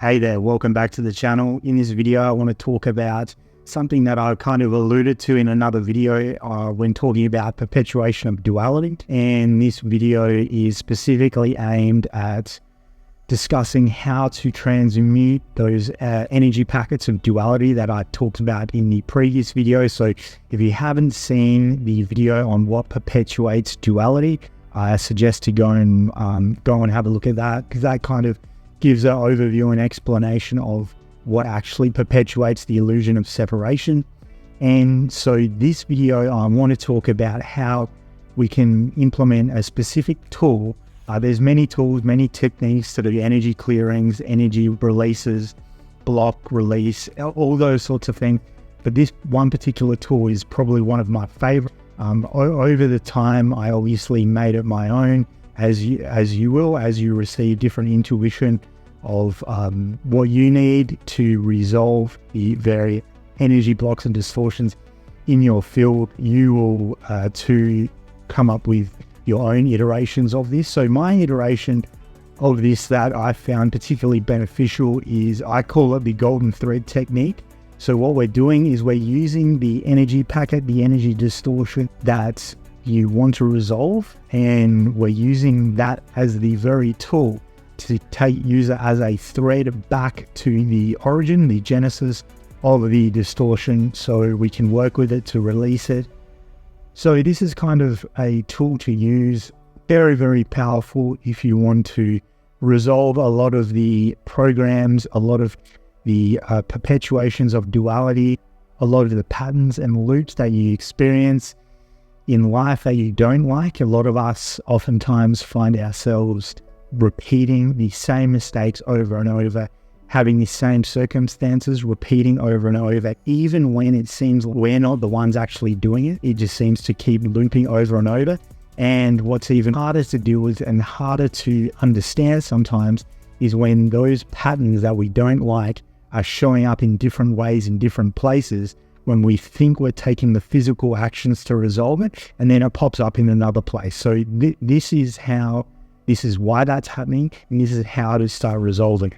Hey there, welcome back to the channel. In this video, I want to talk about something that I kind of alluded to in another video when talking about perpetuation of duality. And this video is specifically aimed at discussing how to transmute those energy packets of duality that I talked about in the previous video. So if you haven't seen the video on what perpetuates duality, I suggest to go and have a look at that, because that kind of gives an overview and explanation of what actually perpetuates the illusion of separation. And so this video, I want to talk about how we can implement a specific tool. There's many tools, many techniques to do energy clearings, energy releases, block release, all those sorts of things. But this one particular tool is probably one of my favorite. Over the time, I obviously made it my own, as you receive different intuition of what you need to resolve the various energy blocks and distortions in your field. You will to come up with your own iterations of this. So my iteration of this that I found particularly beneficial is, I call it the golden thread technique. So what we're doing is we're using the energy packet, the energy distortion that you want to resolve, and we're using that as the very tool to use it as a thread back to the origin, the genesis of the distortion, so we can work with it to release it. So this is kind of a tool to use, very, very powerful if you want to resolve a lot of the programs, a lot of the perpetuations of duality, a lot of the patterns and loops that you experience in life that you don't like. A lot of us oftentimes find ourselves repeating the same mistakes over and over, having the same circumstances repeating over and over, even when it seems we're not the ones actually doing it. It just seems to keep looping over and over. And what's even harder to deal with and harder to understand sometimes is when those patterns that we don't like are showing up in different ways in different places, when we think we're taking the physical actions to resolve it, and then it pops up in another place. So this is why that's happening, and this is how to start resolving.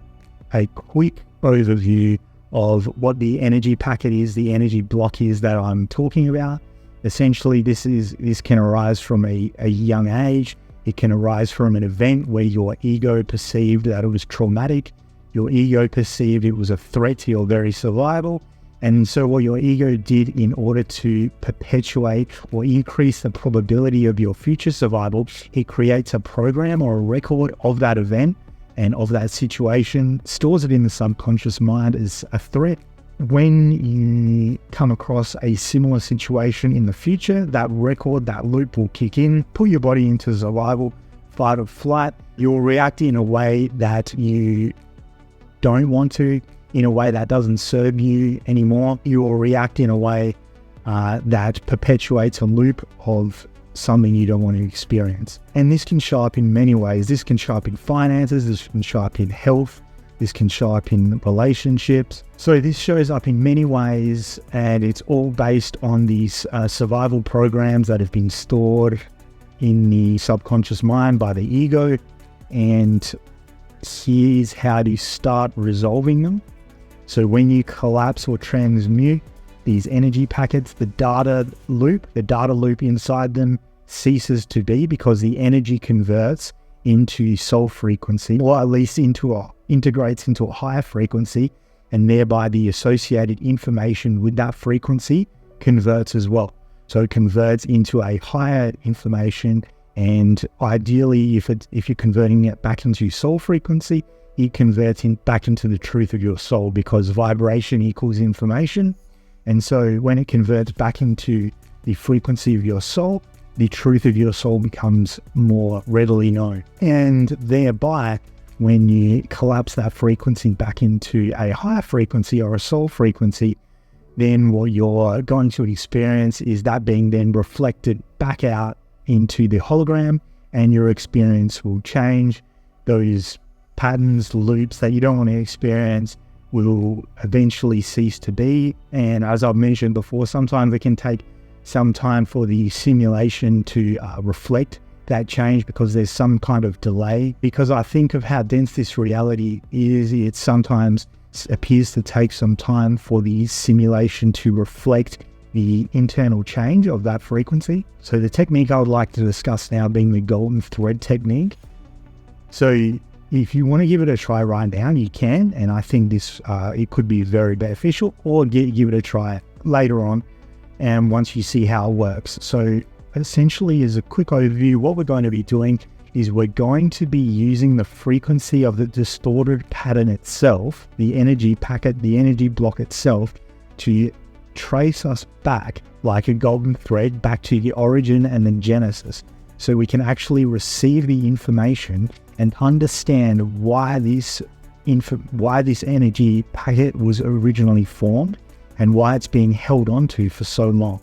A quick overview of what the energy packet is, the energy block is that I'm talking about. Essentially, this can arise from a young age. It can arise from an event where your ego perceived that it was traumatic. Your ego perceived it was a threat to your very survival. And so what your ego did in order to perpetuate or increase the probability of your future survival, it creates a program or a record of that event and of that situation, stores it in the subconscious mind as a threat. When you come across a similar situation in the future, that record, that loop will kick in, put your body into survival, fight or flight. You'll react in a way that you don't want to, in a way that doesn't serve you anymore. You will react in a way that perpetuates a loop of something you don't want to experience. And this can show up in many ways. This can show up in finances, this can show up in health, this can show up in relationships. So this shows up in many ways, and it's all based on these survival programs that have been stored in the subconscious mind by the ego. And here's how to start resolving them. So when you collapse or transmute these energy packets, the data loop inside them ceases to be, because the energy converts into soul frequency, or at least integrates into a higher frequency, and thereby the associated information with that frequency converts as well. So it converts into a higher information, and ideally, if you're converting it back into soul frequency, it converts back into the truth of your soul, because vibration equals information. And so when it converts back into the frequency of your soul, the truth of your soul becomes more readily known. And thereby, when you collapse that frequency back into a higher frequency or a soul frequency, then what you're going to experience is that being then reflected back out into the hologram, and your experience will change. Those patterns, loops that you don't want to experience will eventually cease to be. And as I've mentioned before, sometimes it can take some time for the simulation to reflect that change because there's some kind of delay. Because I think of how dense this reality is, it sometimes appears to take some time for the simulation to reflect the internal change of that frequency. So the technique I would like to discuss now being the golden thread technique. So if you want to give it a try right now, you can, and I think this it could be very beneficial, or give it a try later on, and once you see how it works. So essentially, as a quick overview, what we're going to be doing is we're going to be using the frequency of the distorted pattern itself, the energy packet, the energy block itself, to trace us back like a golden thread back to the origin and the genesis, so we can actually receive the information and understand why this energy packet was originally formed and why it's being held onto for so long.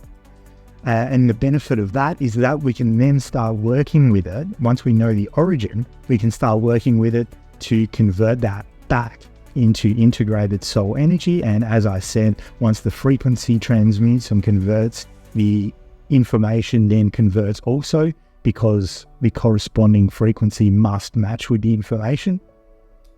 And the benefit of that is that we can then start working with it. Once we know the origin, we can start working with it to convert that back into integrated soul energy. And as I said, once the frequency transmutes and converts, the information then converts also, because the corresponding frequency must match with the information.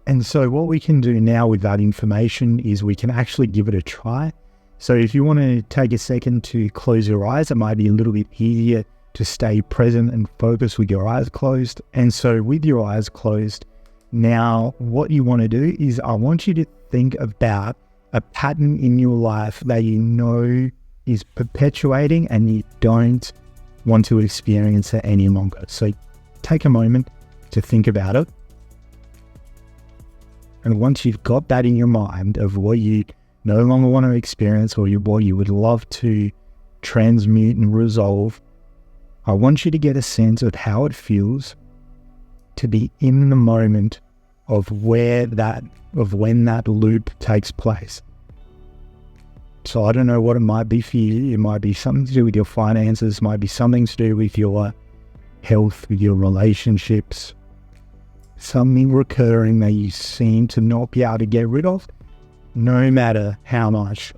And so what we can do now with that information is we can actually give it a try. So if you want to take a second to close your eyes, it might be a little bit easier to stay present and focus with your eyes closed. And so with your eyes closed, now what you want to do is I want you to think about a pattern in your life that you know is perpetuating and you don't want to experience it any longer. So take a moment to think about it. And once you've got that in your mind of what you no longer want to experience or what you would love to transmute and resolve, I want you to get a sense of how it feels to be in the moment of when that loop takes place. So I don't know what it might be for you. It might be something to do with your finances, might be something to do with your health, with your relationships, something recurring that you seem to not be able to get rid of. No matter how much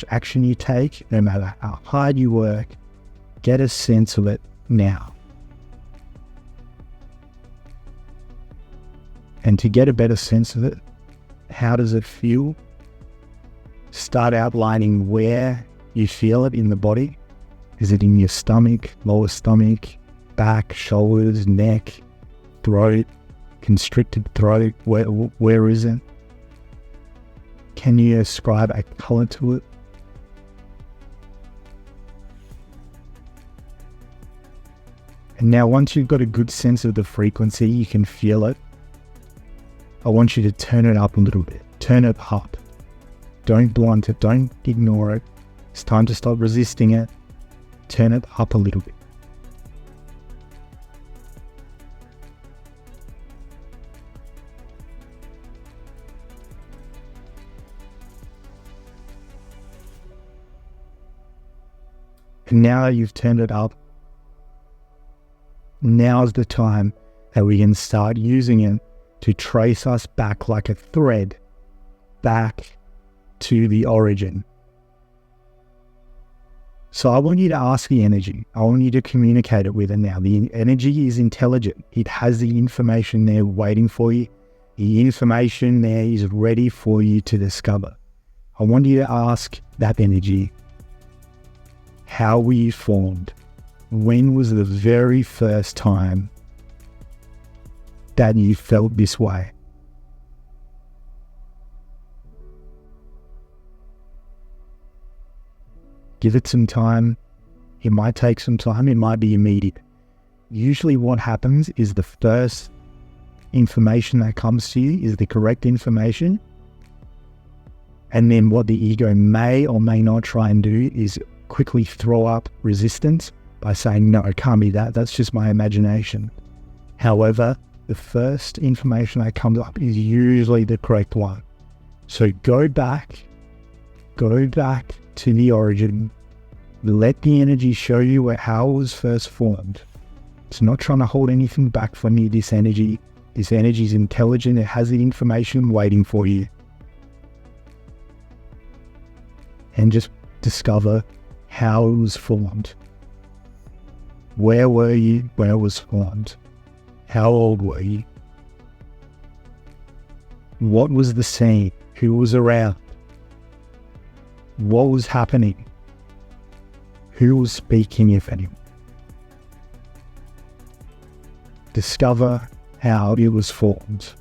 action you take, no matter how hard you work, get a sense of it now. And to get a better sense of it, how does it feel? Start outlining where you feel it in the body. Is it in your stomach, lower stomach, back, shoulders, neck, throat, constricted throat? Where is it? Can you ascribe a color to it? And now once you've got a good sense of the frequency, you can feel it. I want you to turn it up a little bit. Turn it up. Don't blunt it. Don't ignore it. It's time to stop resisting it. Turn it up a little bit. And now that you've turned it up, now's the time that we can start using it to trace us back like a thread back to the origin. So I want you to ask the energy. I want you to communicate it with it now. The energy is intelligent. It has the information there waiting for you. The information there is ready for you to discover. I want you to ask that energy, how were you formed? When was the very first time that you felt this way? Give it some time. It might take some time. It might be immediate. Usually what happens is the first information that comes to you is the correct information. And then what the ego may or may not try and do is quickly throw up resistance by saying, no, it can't be that. That's just my imagination. However, the first information that comes up is usually the correct one. So go back to the origin. Let the energy show you how it was first formed. It's not trying to hold anything back from you, this energy. This energy is intelligent. It has the information waiting for you. And just discover how it was formed. Where were you when it was formed? How old were you? What was the scene? Who was around? What was happening? Who was speaking, if anyone? Discover how it was formed.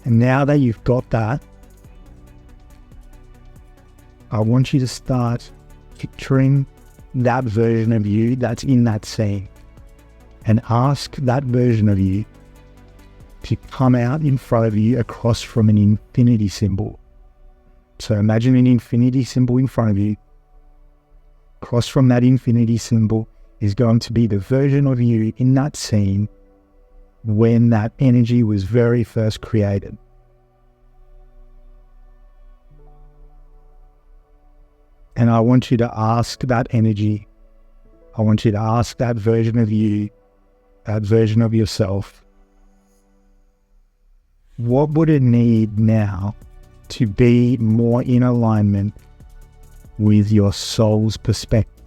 And now that you've got that, I want you to start picturing that version of you that's in that scene, and ask that version of you to come out in front of you across from an infinity symbol. So imagine an infinity symbol in front of you. Across from that infinity symbol is going to be the version of you in that scene when that energy was very first created. And I want you to ask that energy, I want you to ask that version of you, that version of yourself, what would it need now to be more in alignment with your soul's perspective?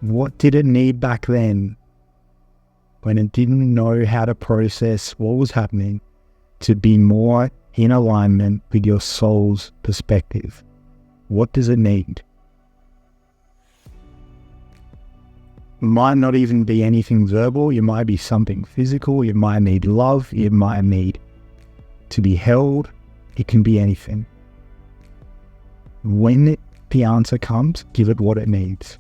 What did it need back then when it didn't know how to process what was happening to be more in alignment with your soul's perspective? What does it need? It might not even be anything verbal. It might be something physical. You might need love. You might need to be held. It can be anything. When the answer comes, give it what it needs.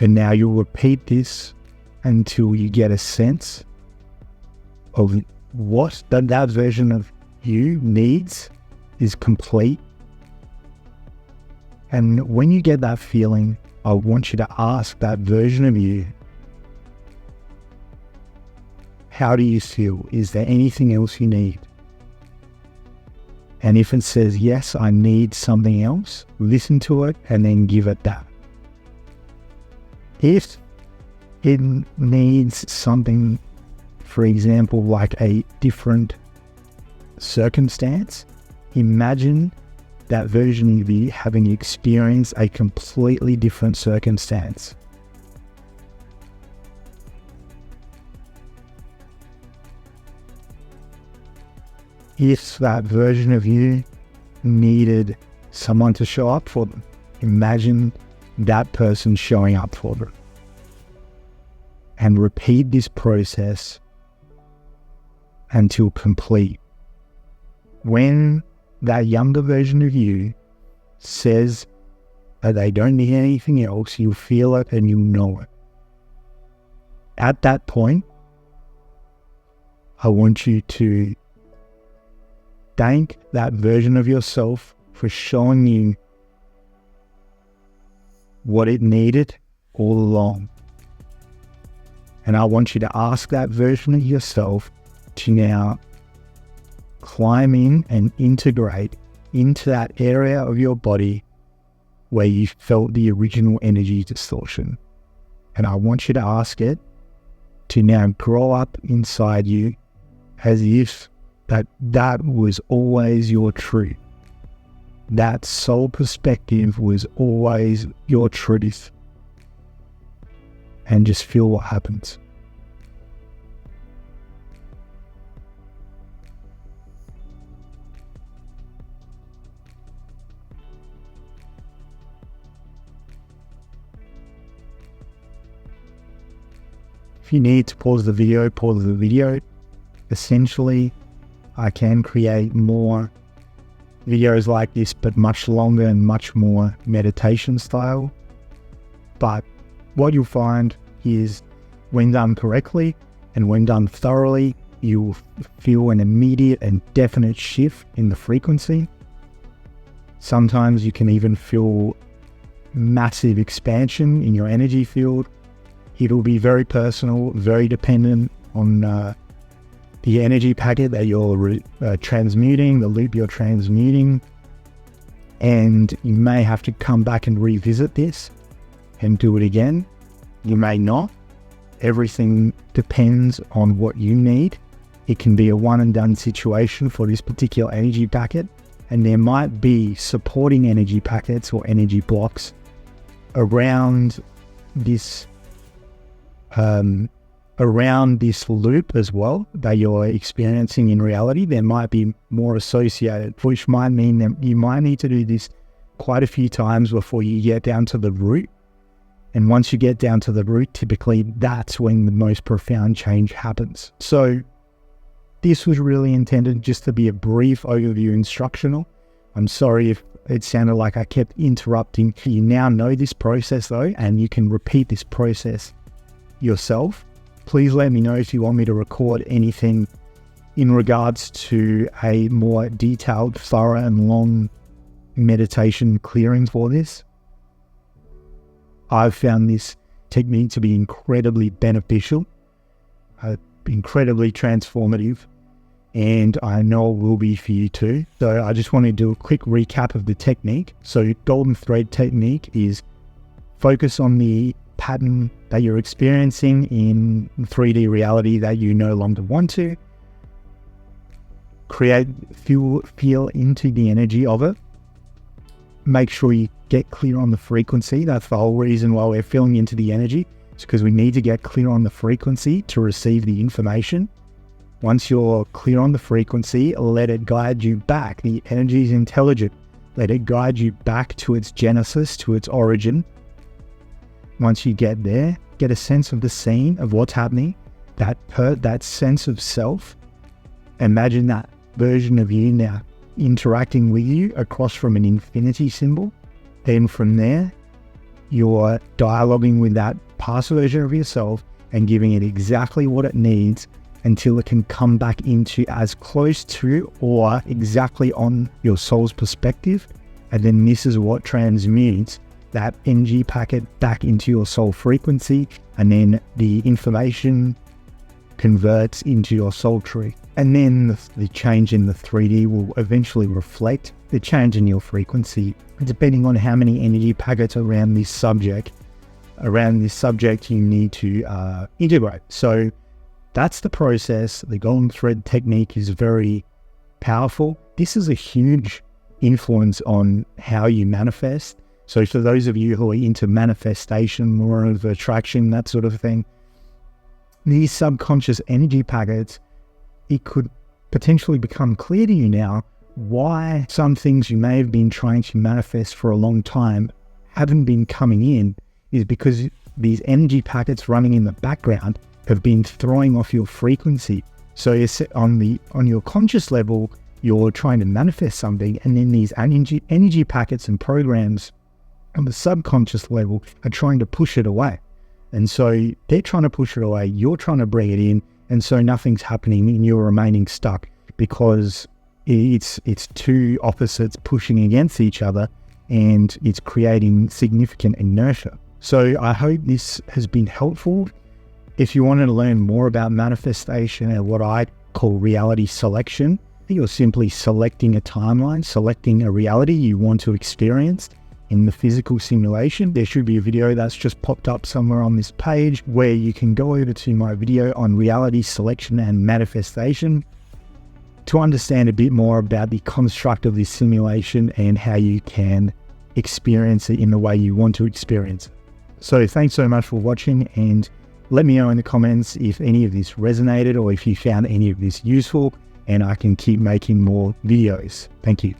And now you'll repeat this until you get a sense of what that version of you needs is complete. And when you get that feeling, I want you to ask that version of you, how do you feel? Is there anything else you need? And if it says, yes, I need something else, listen to it and then give it that. If it needs something, for example, like a different circumstance, imagine that version of you having experienced a completely different circumstance. If that version of you needed someone to show up for them, imagine that person showing up for them. And repeat this process until complete. When that younger version of you says that they don't need anything else, you feel it and you know it. At that point, I want you to thank that version of yourself for showing you what it needed all along. And I want you to ask that version of yourself to now climb in and integrate into that area of your body where you felt the original energy distortion. And I want you to ask it to now grow up inside you as if that was always your truth. That soul perspective was always your truth. And just feel what happens. If you need to pause the video, pause the video. Essentially, I can create more videos like this, but much longer and much more meditation style. But what you'll find is when done correctly and when done thoroughly, you'll feel an immediate and definite shift in the frequency. Sometimes you can even feel massive expansion in your energy field. It'll be very personal, very dependent on the energy packet that you're transmuting, the loop you're transmuting. And you may have to come back and revisit this and do it again. You may not. Everything depends on what you need it can be a one and done situation for this particular energy packet. And there might be supporting energy packets or energy blocks around this loop as well that you're experiencing in reality. There might be more associated, which might mean that you might need to do this quite a few times before you get down to the root. And once you get down to the root, typically that's when the most profound change happens. So this was really intended just to be a brief overview instructional. I'm sorry if it sounded like I kept interrupting. You now know this process though, and you can repeat this process yourself. Please let me know if you want me to record anything in regards to a more detailed, thorough and long meditation clearing for this. I've found this technique to be incredibly beneficial, incredibly transformative, and I know it will be for you too. So I just want to do a quick recap of the technique. So golden thread technique is focus on the pattern that you're experiencing in 3D reality that you no longer want to. Feel into the energy of it. Make sure you get clear on the frequency. That's the whole reason why we're feeling into the energy. It's because we need to get clear on the frequency to receive the information. Once you're clear on the frequency, let it guide you back. The energy is intelligent. Let it guide you back to its genesis, to its origin. Once you get there, get a sense of the scene of what's happening, that sense of self. Imagine that version of you now interacting with you across from an infinity symbol. Then from there, you're dialoguing with that past version of yourself and giving it exactly what it needs until it can come back into as close to or exactly on your soul's perspective. And then this is what transmutes that energy packet back into your soul frequency, and then the information converts into your soul tree. And then the change in the 3D will eventually reflect the change in your frequency, depending on how many energy packets around this subject you need to integrate. So that's the process. The golden thread technique is very powerful. This is a huge influence on how you manifest. So for those of you who are into manifestation, more of attraction, that sort of thing, these subconscious energy packets, it could potentially become clear to you now why some things you may have been trying to manifest for a long time haven't been coming in, is because these energy packets running in the background have been throwing off your frequency. So on your conscious level, you're trying to manifest something, and then these energy packets and programs on the subconscious level are trying to push it away. And so they're trying to push it away, you're trying to bring it in, and so nothing's happening and you're remaining stuck because it's two opposites pushing against each other, and it's creating significant inertia. So I hope this has been helpful. If you wanted to learn more about manifestation and what I call reality selection, you're simply selecting a timeline, selecting a reality you want to experience in the physical simulation. There should be a video that's just popped up somewhere on this page where you can go over to my video on reality selection and manifestation to understand a bit more about the construct of this simulation and how you can experience it in the way you want to experience it. So thanks so much for watching, and let me know in the comments if any of this resonated or if you found any of this useful, and I can keep making more videos. Thank you.